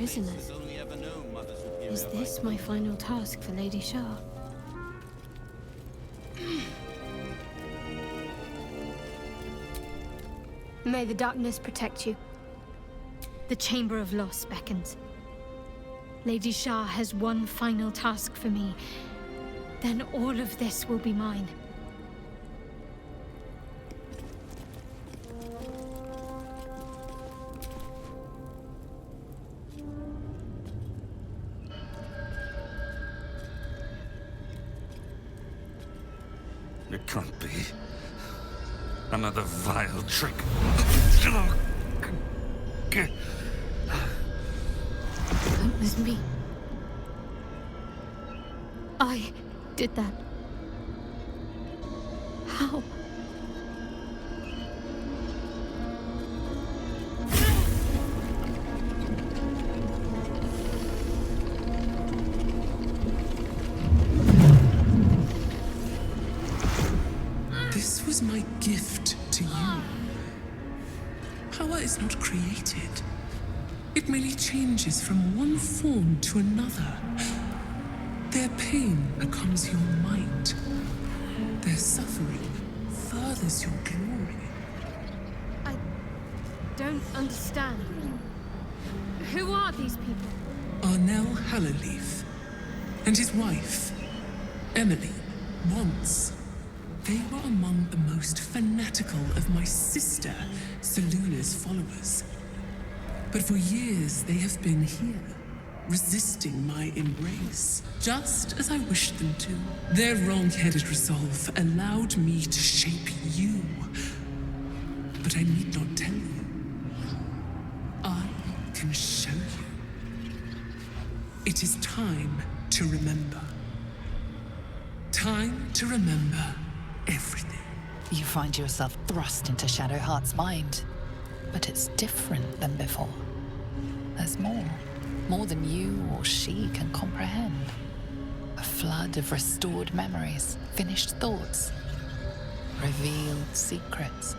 prisoner. Is this my final task for Lady Shar? May the darkness protect you. The Chamber of Loss beckons. Lady Shar has one final task for me. Then all of this will be mine. It can't be. Another vile trick. It was me. I did that. How? This was my gift to you. Power is not created. It merely changes from one form to another. Their pain becomes your might. Their suffering furthers your glory. I don't understand. Who are these people? Arnell Hallerleaf and his wife, Emily, once. They were among the most fanatical of my sister, Seluna's followers. But for years they have been here, resisting my embrace, just as I wished them to. Their wrong-headed resolve allowed me to shape you. But I need not tell you. I can show you. It is time to remember. Time to remember everything. You find yourself thrust into Shadowheart's mind, but it's different than before. There's more than you or she can comprehend. A flood of restored memories, finished thoughts, revealed secrets.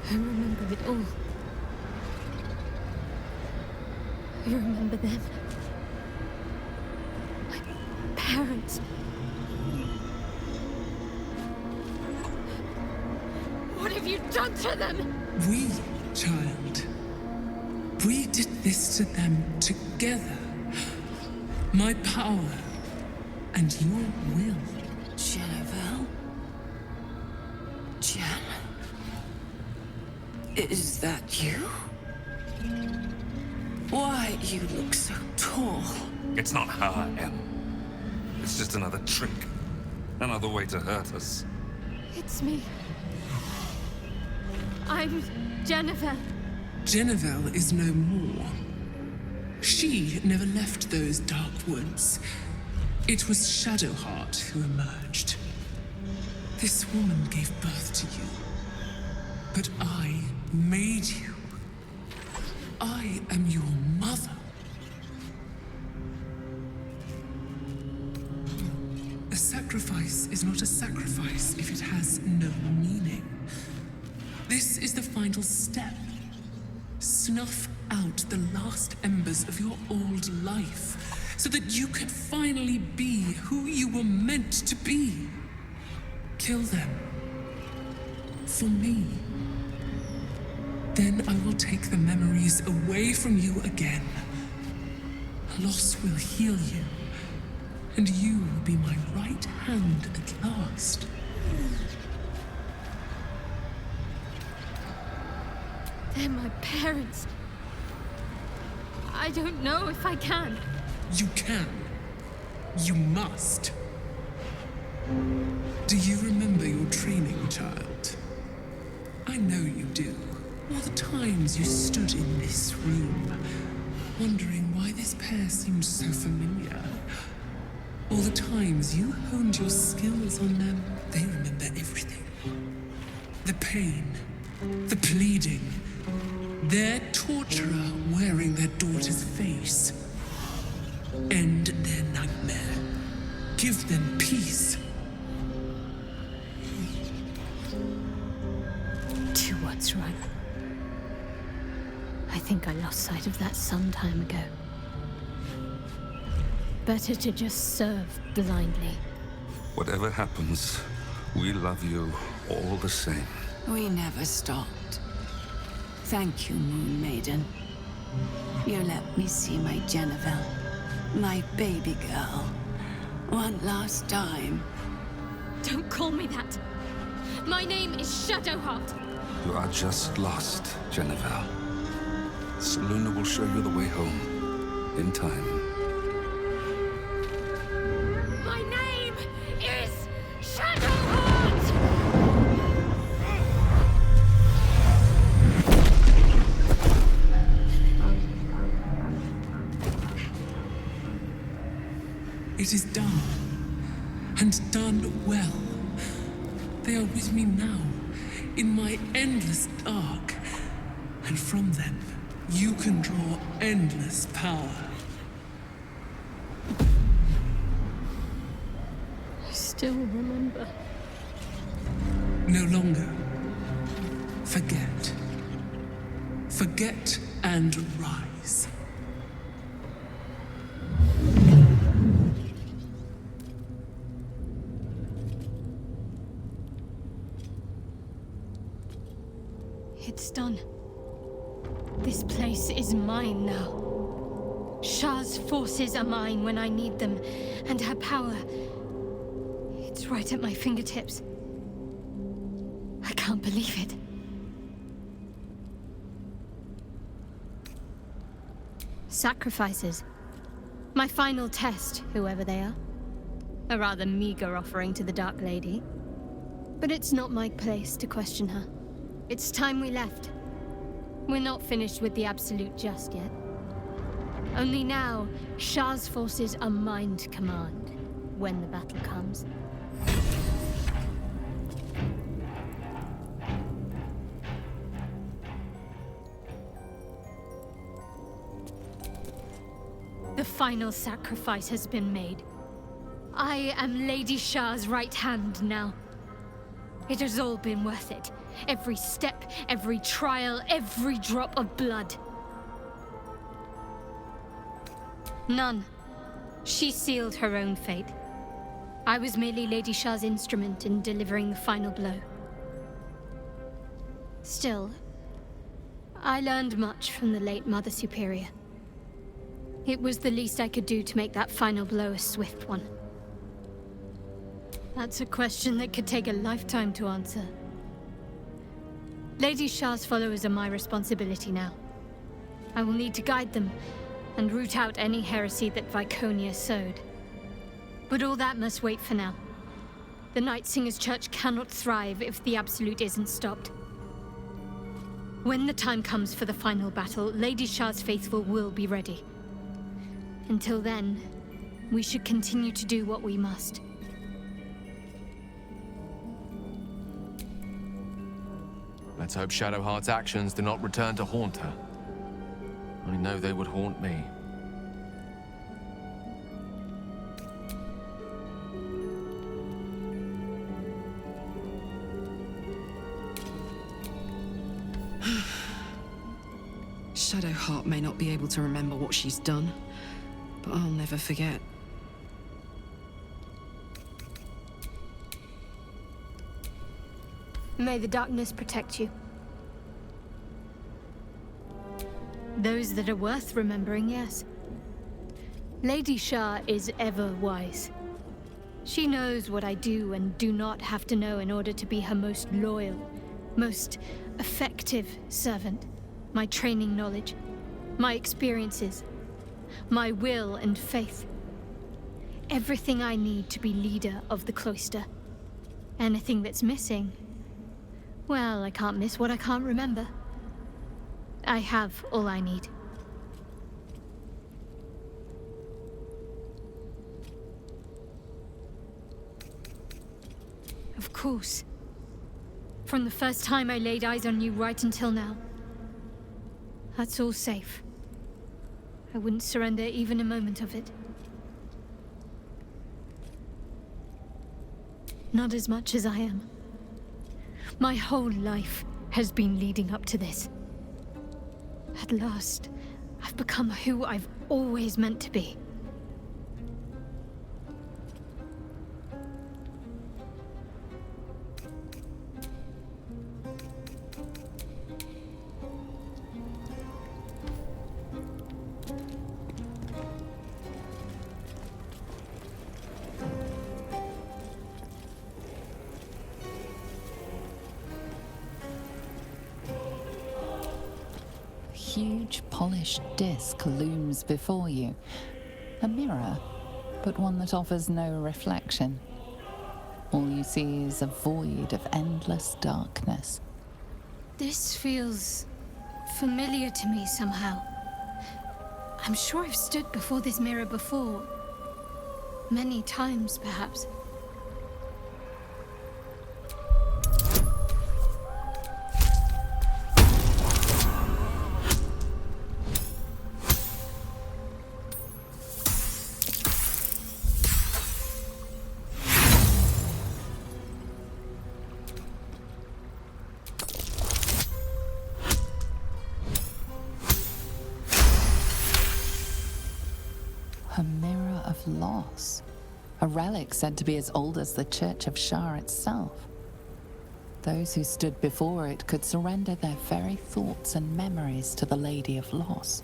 I remember it all. I remember them. My parents. What have you done to them? We, child. We did this to them together. My power and your will. Jennifer? Jen? Is that you? Why you look so tall? It's not her, Em. It's just another trick. Another way to hurt us. It's me. I'm Jennifer. Jennifer is no more. She never left those dark woods. It was Shadowheart who emerged. This woman gave birth to you. But I made you. I am your mother. A sacrifice is not a sacrifice if it has no meaning. This is the final step. Snuff out the last embers of your old life, so that you can finally be who you were meant to be. Kill them. for me. Then I will take the memories away from you again. Loss will heal you, and you will be my right hand at last. They're my parents. I don't know if I can. You can. You must. Do you remember your training, child? I know you do. All the times you stood in this room, wondering why this pair seemed so familiar. All the times you honed your skills on them, they remember everything. The pain, the pleading, their torturer wearing their daughter's face. End their nightmare. Give them peace. Do what's right. I think I lost sight of that some time ago. Better to just serve blindly. Whatever happens, we love you all the same. We never stopped. Thank you, Moon Maiden. You let me see my Jennifer, my baby girl, one last time. Don't call me that. My name is Shadowheart. You are just lost, Jennifer. Seluna will show you the way home, in time. My name is Shadowheart! It is done. And done well. They are with me now, in my endless dark. And from them, you can draw endless power. I still remember. No longer. Forget. Forget and rise. It's done. This place is mine now. Shar's forces are mine when I need them, and her power, it's right at my fingertips. I can't believe it. Sacrifices. My final test, whoever they are. A rather meager offering to the Dark Lady. But it's not my place to question her. It's time we left. We're not finished with the Absolute just yet. Only now, Shar's forces are mine to command, when the battle comes. The final sacrifice has been made. I am Lady Shar's right hand now. It has all been worth it. Every step, every trial, every drop of blood. None. She sealed her own fate. I was merely Lady Shar's instrument in delivering the final blow. Still, I learned much from the late Mother Superior. It was the least I could do to make that final blow a swift one. That's a question that could take a lifetime to answer. Lady Shar's followers are my responsibility now. I will need to guide them, and root out any heresy that Viconia sowed. But all that must wait for now. The Night Singer's Church cannot thrive if the Absolute isn't stopped. When the time comes for the final battle, Lady Shar's faithful will be ready. Until then, we should continue to do what we must. Let's hope Shadowheart's actions do not return to haunt her. I know they would haunt me. Shadowheart may not be able to remember what she's done, but I'll never forget. May the darkness protect you. Those that are worth remembering, yes. Lady Shar is ever wise. She knows what I do and do not have to know in order to be her most loyal, most effective servant. My training knowledge, my experiences, my will and faith. Everything I need to be leader of the cloister. Anything that's missing, well, I can't miss what I can't remember. I have all I need. Of course. From the first time I laid eyes on you right until now. That's all safe. I wouldn't surrender even a moment of it. Not as much as I am. My whole life has been leading up to this. At last, I've become who I've always meant to be. Huge polished disc looms before you. A mirror, but one that offers no reflection. All you see is a void of endless darkness. This feels familiar to me somehow. I'm sure I've stood before this mirror before. Many times, perhaps. A mirror of loss. A relic said to be as old as the Church of Shar itself. Those who stood before it could surrender their very thoughts and memories to the Lady of Loss.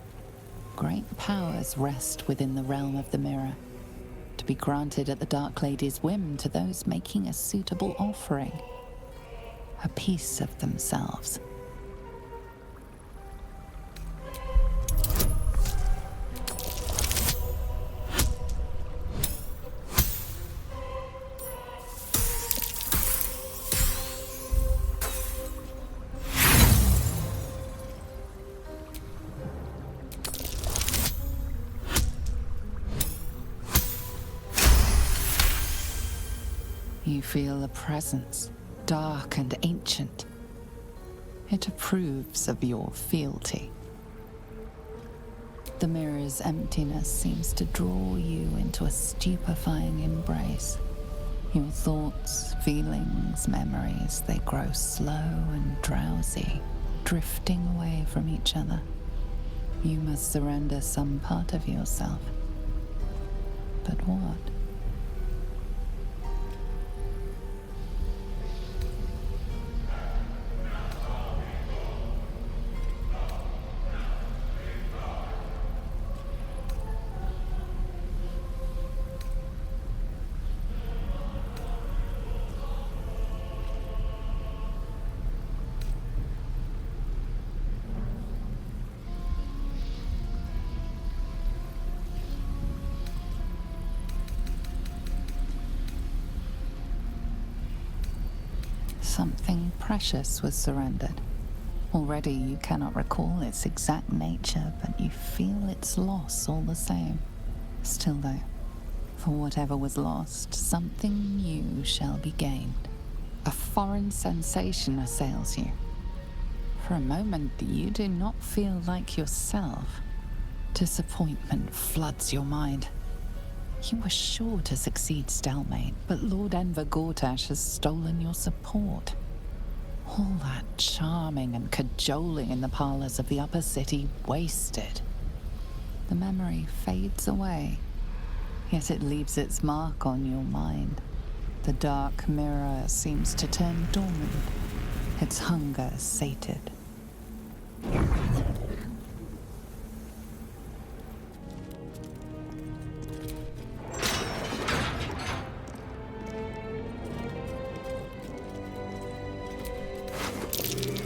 Great powers rest within the realm of the mirror, to be granted at the Dark Lady's whim to those making a suitable offering. A piece of themselves. You feel a presence, dark and ancient. It approves of your fealty. The mirror's emptiness seems to draw you into a stupefying embrace. Your thoughts, feelings, memories, they grow slow and drowsy, drifting away from each other. You must surrender some part of yourself. But what? Something precious was surrendered. Already you cannot recall its exact nature, but you feel its loss all the same. Still though, for whatever was lost, something new shall be gained. A foreign sensation assails you. For a moment, you do not feel like yourself. Disappointment floods your mind. You were sure to succeed Stelmane, but Lord Enver Gortash has stolen your support. All that charming and cajoling in the parlors of the upper city wasted. The memory fades away, yet it leaves its mark on your mind. The dark mirror seems to turn dormant, its hunger sated.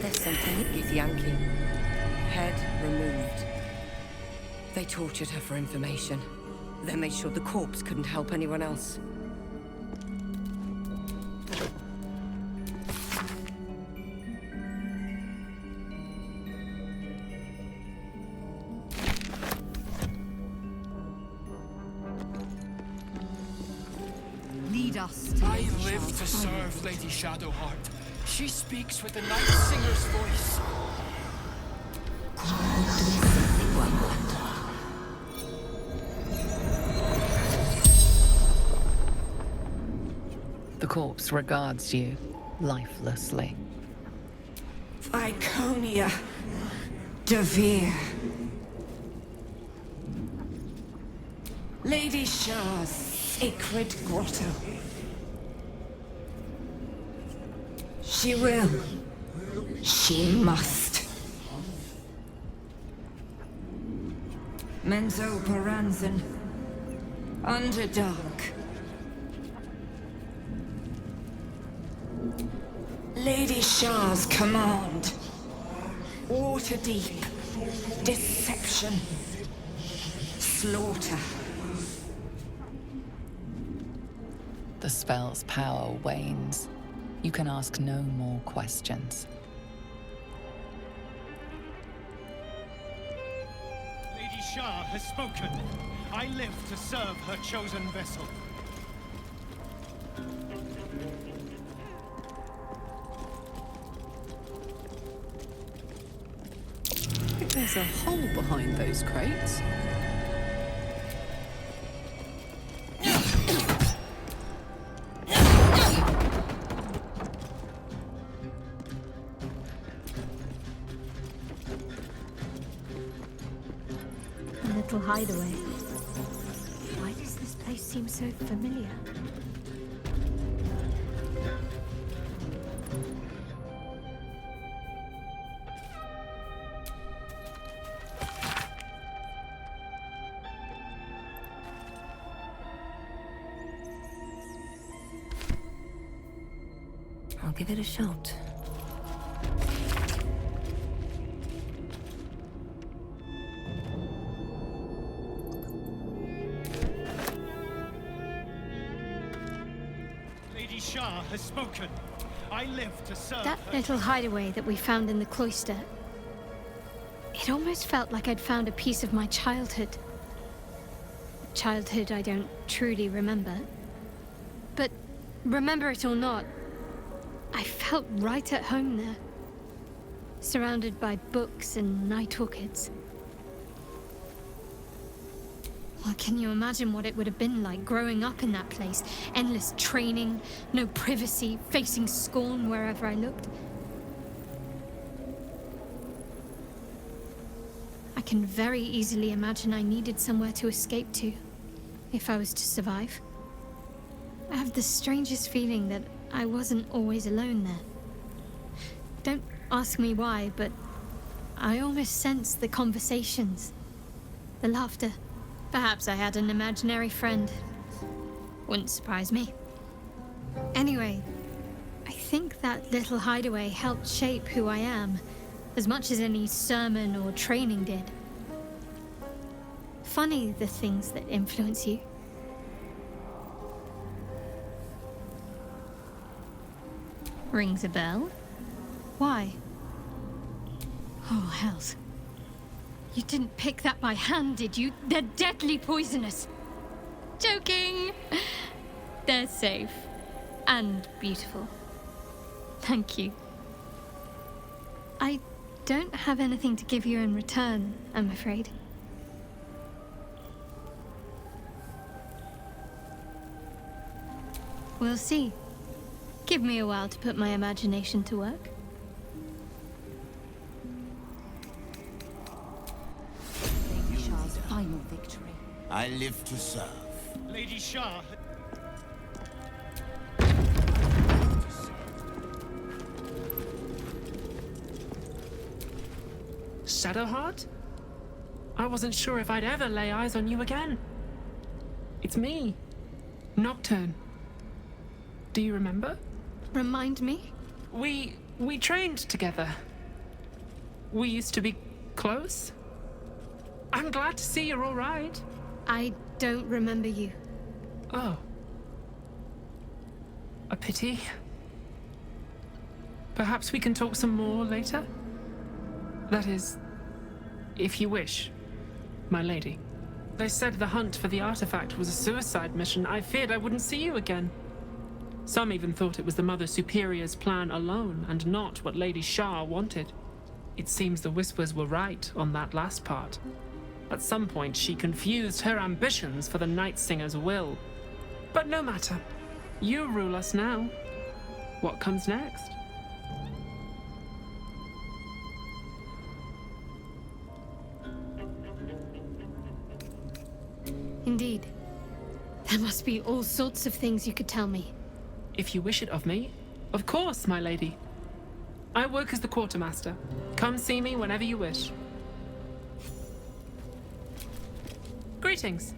There's something. Githyanki. Head removed. They tortured her for information. Then made sure the corpse couldn't help anyone else. Lead us to I Lady live Shar's to final serve Lady Shadowheart. She speaks with the Night Singer's voice. The corpse regards you lifelessly. Iconia. Devere. Lady Shar's sacred grotto. She will. She must. Menzo Paranzan. Underdark. Lady Shar's command. Waterdeep. Deception. Slaughter. The spell's power wanes. You can ask no more questions. Lady Shar has spoken. I live to serve her chosen vessel. I think there's a hole behind those crates. A little hideaway. Why does this place seem so familiar? I'll give it a shot. Lady Shar has spoken. I live to serve That her. little hideaway that we found in the cloister. It almost felt like I'd found a piece of my childhood. Childhood I don't truly remember. But remember it or not, I felt right at home there. Surrounded by books and night orchids. Well, can you imagine what it would have been like growing up in that place? Endless training, no privacy, facing scorn wherever I looked. I can very easily imagine I needed somewhere to escape to, if I was to survive. I have the strangest feeling that I wasn't always alone there. Don't ask me why, but I almost sensed the conversations, the laughter. Perhaps I had an imaginary friend. Wouldn't surprise me. Anyway, I think that little hideaway helped shape who I am, as much as any sermon or training did. Funny the things that influence you. Rings a bell? Why? Oh, hells. You didn't pick that by hand, did you? They're deadly poisonous. Joking! They're safe. And beautiful. Thank you. I don't have anything to give you in return, I'm afraid. We'll see. Give me a while to put my imagination to work. Lady Shar's final victory. I live to serve. Lady Shar. Shadowheart? I wasn't sure if I'd ever lay eyes on you again. It's me, Nocturne. Do you remember? Remind me? We trained together. We used to be close. I'm glad to see you're all right. I don't remember you. Oh. A pity. Perhaps we can talk some more later? That is, if you wish, my lady. They said the hunt for the artifact was a suicide mission. I feared I wouldn't see you again. Some even thought it was the Mother Superior's plan alone, and not what Lady Shar wanted. It seems the Whispers were right on that last part. At some point, she confused her ambitions for the Night Singer's will. But no matter. You rule us now. What comes next? Indeed. There must be all sorts of things you could tell me. If you wish it of me, of course, my lady. I work as the quartermaster. Come see me whenever you wish. Greetings.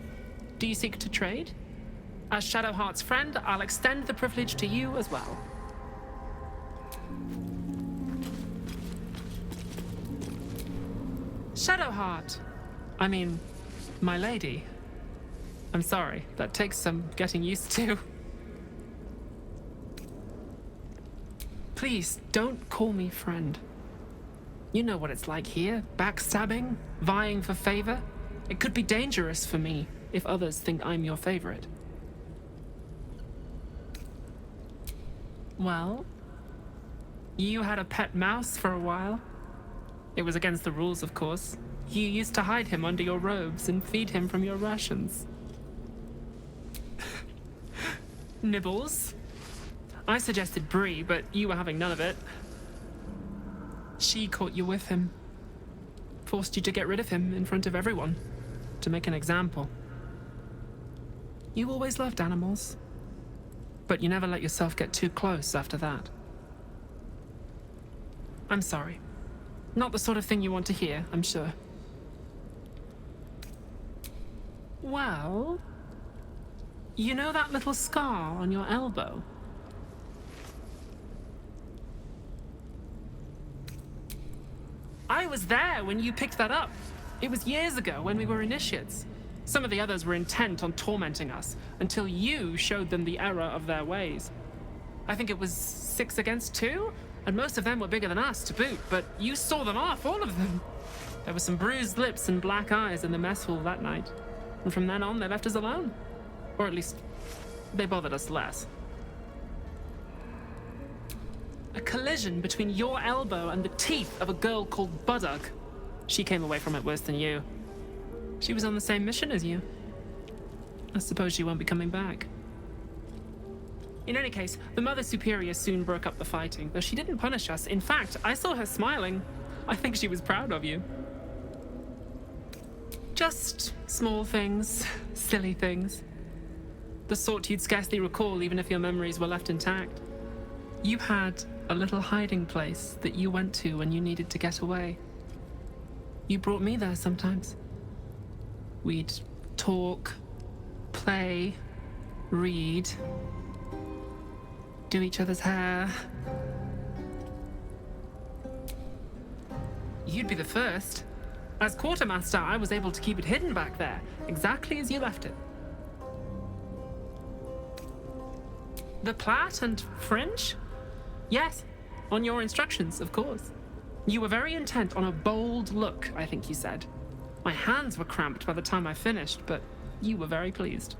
Do you seek to trade? As Shadowheart's friend, I'll extend the privilege to you as well. Shadowheart! I mean, my lady. I'm sorry, that takes some getting used to. Please, don't call me friend. You know what it's like here, backstabbing, vying for favor. It could be dangerous for me if others think I'm your favorite. Well, you had a pet mouse for a while. It was against the rules, of course. You used to hide him under your robes and feed him from your rations. Nibbles. I suggested Bree, but you were having none of it. She caught you with him. Forced you to get rid of him in front of everyone. To make an example. You always loved animals. But you never let yourself get too close after that. I'm sorry. Not the sort of thing you want to hear, I'm sure. Well... You know that little scar on your elbow? I was there when you picked that up. It was years ago when we were initiates. Some of the others were intent on tormenting us until you showed them the error of their ways. I think it was 6 against 2, and most of them were bigger than us to boot, but you saw them off, all of them. There were some bruised lips and black eyes in the mess hall that night, and from then on they left us alone. Or at least, they bothered us less. A collision between your elbow and the teeth of a girl called Baldur. She came away from it worse than you. She was on the same mission as you. I suppose she won't be coming back. In any case, the Mother Superior soon broke up the fighting, though she didn't punish us. In fact, I saw her smiling. I think she was proud of you. Just small things, silly things. The sort you'd scarcely recall even if your memories were left intact. You had a little hiding place that you went to when you needed to get away. You brought me there sometimes. We'd talk, play, read, do each other's hair. You'd be the first. As quartermaster, I was able to keep it hidden back there, exactly as you left it. The plait and fringe? Yes, on your instructions, of course. You were very intent on a bold look, I think you said. My hands were cramped by the time I finished, but you were very pleased.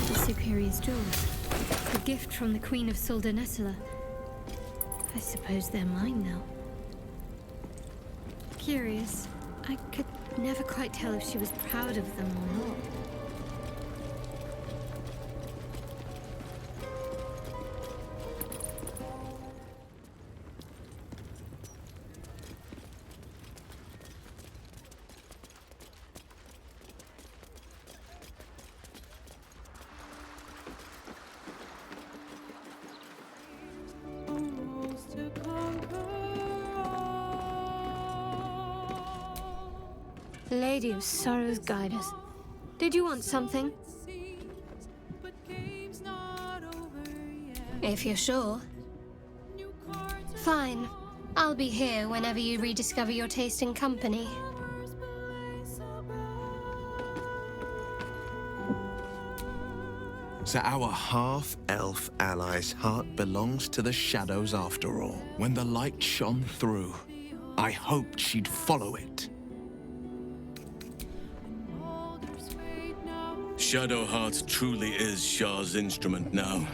The Superior's jewels. A gift from the Queen of Soldanessula. I suppose they're mine now. Curious. I could never quite tell if she was proud of them or not. Lady of Sorrows, guide us. Did you want something? If you're sure. Fine. I'll be here whenever you rediscover your taste in company. So our half-elf ally's heart belongs to the shadows after all. When the light shone through, I hoped she'd follow it. Shadowheart truly is Shar's instrument now.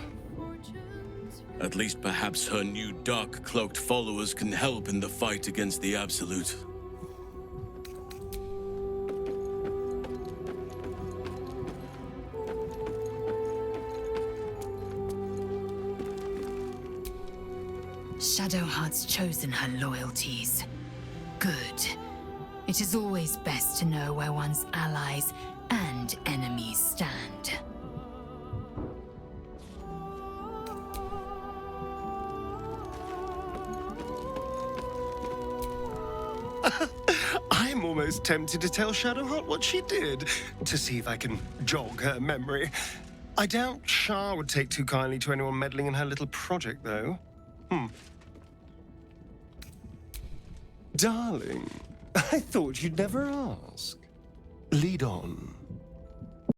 At least perhaps her new dark-cloaked followers can help in the fight against the Absolute. Shadowheart's chosen her loyalties. Good. It is always best to know where one's allies and enemies stand. I'm almost tempted to tell Shadowheart what she did, to see if I can jog her memory. I doubt Shar would take too kindly to anyone meddling in her little project, though. Darling, I thought you'd never ask. Lead on.